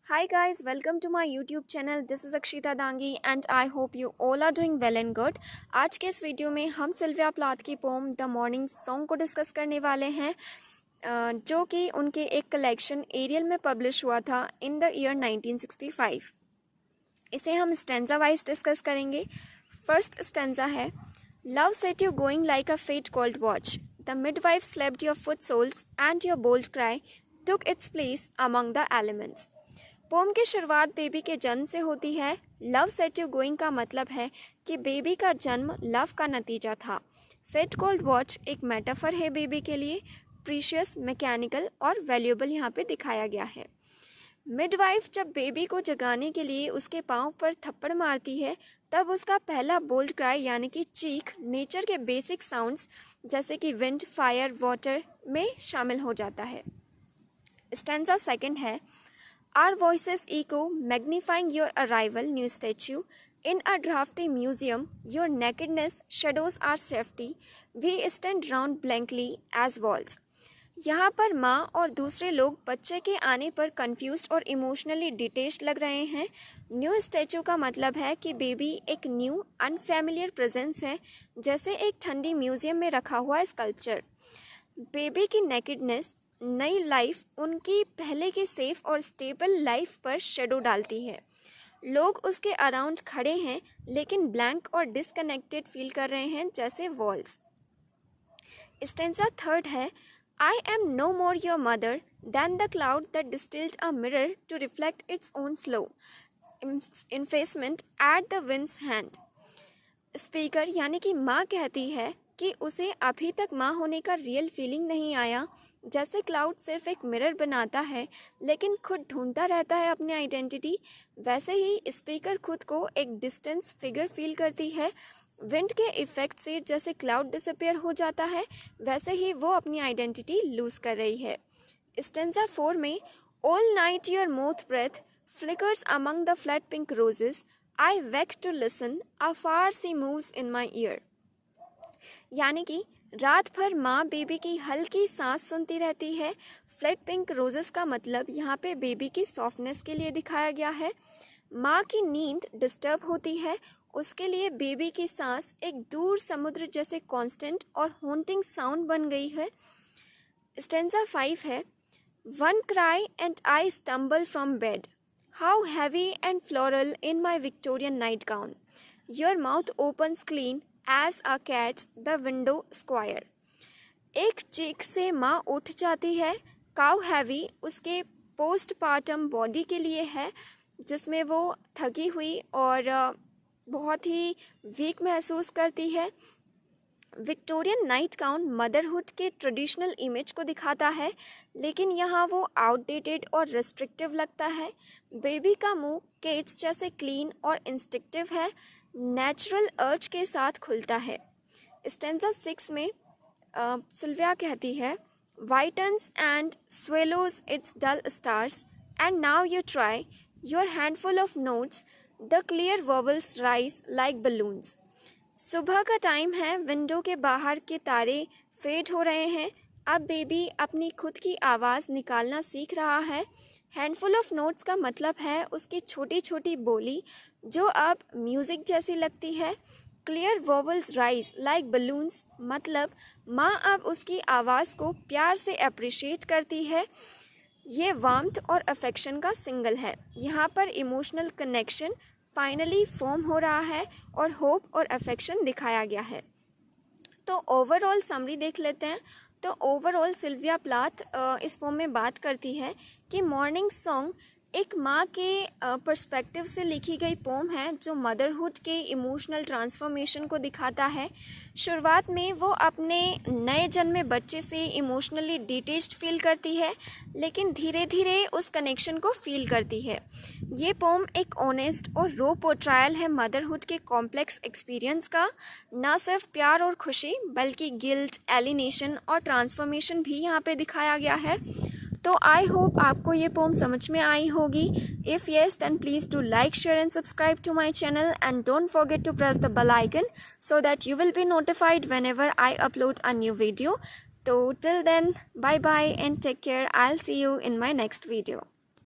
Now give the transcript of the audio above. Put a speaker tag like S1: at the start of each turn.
S1: Hi guys, welcome to my YouTube channel. This is Akshita Dangi and I hope you all are doing well and good. आज के इस video में हम Sylvia Plath की pome the morning song को discuss करने वाले हैं जो कि उनके एक कलेक्शन एरियल में पब्लिश हुआ था इन द ईयर 1965। इसे हम स्टेंजा वाइज डिस्कस करेंगे। फर्स्ट स्टेंजा है, love set you going like a fat gold watch, the midwife slapped your foot soles and your bald cry took its place among the elements. Poem की शुरुआत baby के जन्म से होती है। Love set you going का मतलब है कि बेबी का जन्म लव का नतीजा था। फेट कोल्ड वॉच एक मेटाफर है बेबी के लिए, प्रीशियस, मैकेनिकल और वैल्यूएबल यहाँ पे दिखाया गया है। मिडवाइफ जब बेबी को जगाने के लिए उसके पाँव पर थप्पड़ मारती है तब उसका पहला बोल्ड क्राई यानी कि चीख नेचर के बेसिक साउंड्स जैसे कि विंड, फायर, वाटर में शामिल हो जाता है। स्टैंजा सेकंड है, Our voices echo, magnifying your arrival, new statue. In a drafty museum, your nakedness shadows our safety. We stand round blankly as walls. यहाँ पर माँ और दूसरे लोग बच्चे के आने पर कंफ्यूज्ड और इमोशनली डिटेच्ड लग रहे हैं। न्यू स्टैचू का मतलब है कि बेबी एक न्यू अनफैमिलियर प्रेजेंस है, जैसे एक ठंडी म्यूजियम में रखा हुआ स्कल्पचर। बेबी की नेकेडनेस, नई लाइफ उनकी पहले की सेफ और स्टेबल लाइफ पर शेडो डालती है। लोग उसके अराउंड खड़े हैं लेकिन ब्लैंक और डिसकनेक्टेड फील कर रहे हैं जैसे वॉल्स। स्टेंजा थर्ड है, I am no more your mother than the cloud that distilled a mirror to reflect its own slow effacement at the wind's hand. Speaker यानी कि माँ कहती है कि उसे अभी तक माँ होने का रियल फीलिंग नहीं आया। जैसे क्लाउड सिर्फ एक मिरर बनाता है लेकिन खुद ढूंढता रहता है अपनी आइडेंटिटी, वैसे ही स्पीकर खुद को एक डिस्टेंस फिगर फील करती है। विंड के इफेक्ट से जैसे क्लाउड डिसअपियर हो जाता है वैसे ही वो अपनी आइडेंटिटी लूज कर रही है। स्टेंजा 4 में, all night your mouth breath flickers among the flat pink roses, I wake to listen, a far sea moves in my ear. यानी कि रात भर माँ बेबी की हल्की सांस सुनती रहती है। फ्लैट पिंक रोजेस का मतलब यहाँ पे बेबी की सॉफ्टनेस के लिए दिखाया गया है। माँ की नींद डिस्टर्ब होती है, उसके लिए बेबी की सांस एक दूर समुद्र जैसे कांस्टेंट और हॉन्टिंग साउंड बन गई है। स्टेंजा 5 है, one cry and I stumble from bed, how heavy and floral in my Victorian nightgown, your mouth opens clean as a cat's the window square. एक चीख से माँ उठ जाती है। काउ हैवी उसके पोस्टपार्टम बॉडी के लिए है जिसमें वो थकी हुई और बहुत ही वीक महसूस करती है। विक्टोरियन नाइट गाउन मदरहुड के ट्रेडिशनल इमेज को दिखाता है लेकिन यहाँ वो आउटडेटेड और रेस्ट्रिक्टिव लगता है। बेबी का मुंह केट्स जैसे क्लीन और इंस्टिक्टिव है, नेचुरल अर्ज के साथ खुलता है। स्टेंजा 6 में सिल्विया कहती है, whitens and swallows its dull stars and now you try your handful of notes, the clear vowels rise like balloons. सुबह का टाइम है, विंडो के बाहर के तारे फेड हो रहे हैं। अब बेबी अपनी खुद की आवाज़ निकालना सीख रहा है। हैंडफुल ऑफ नोट्स का मतलब है उसकी छोटी छोटी बोली जो अब म्यूज़िक जैसी लगती है। Clear vowels rise like balloons मतलब माँ अब उसकी आवाज़ को प्यार से अप्रिशिएट करती है। ये वार्मथ और अफेक्शन का सिंगल है। यहाँ पर इमोशनल कनेक्शन फाइनली फॉर्म हो रहा है और होप और अफेक्शन दिखाया गया है। तो ओवरऑल समरी देख लेते हैं। तो ओवरऑल सिल्विया प्लाथ इस पोम में बात करती है कि मॉर्निंग सॉन्ग एक माँ के पर्सपेक्टिव से लिखी गई पोम है जो मदरहुड के इमोशनल ट्रांसफॉर्मेशन को दिखाता है। शुरुआत में वो अपने नए जन्मे बच्चे से इमोशनली डिटेच्ड फील करती है लेकिन धीरे धीरे उस कनेक्शन को फील करती है। ये पोम एक ऑनेस्ट और रो पोर्ट्रायल है मदरहुड के कॉम्प्लेक्स एक्सपीरियंस का। ना सिर्फ प्यार और खुशी बल्कि गिल्ट, एलिनेशन और ट्रांसफॉर्मेशन भी यहाँ पे दिखाया गया है। तो आई होप आपको ये पोम समझ में आई होगी। If yes then please do like, share and subscribe to my channel and don't forget to press the bell icon so that you will be notified whenever I upload a new video. So till then, bye bye and take care. I'll see you in my next video.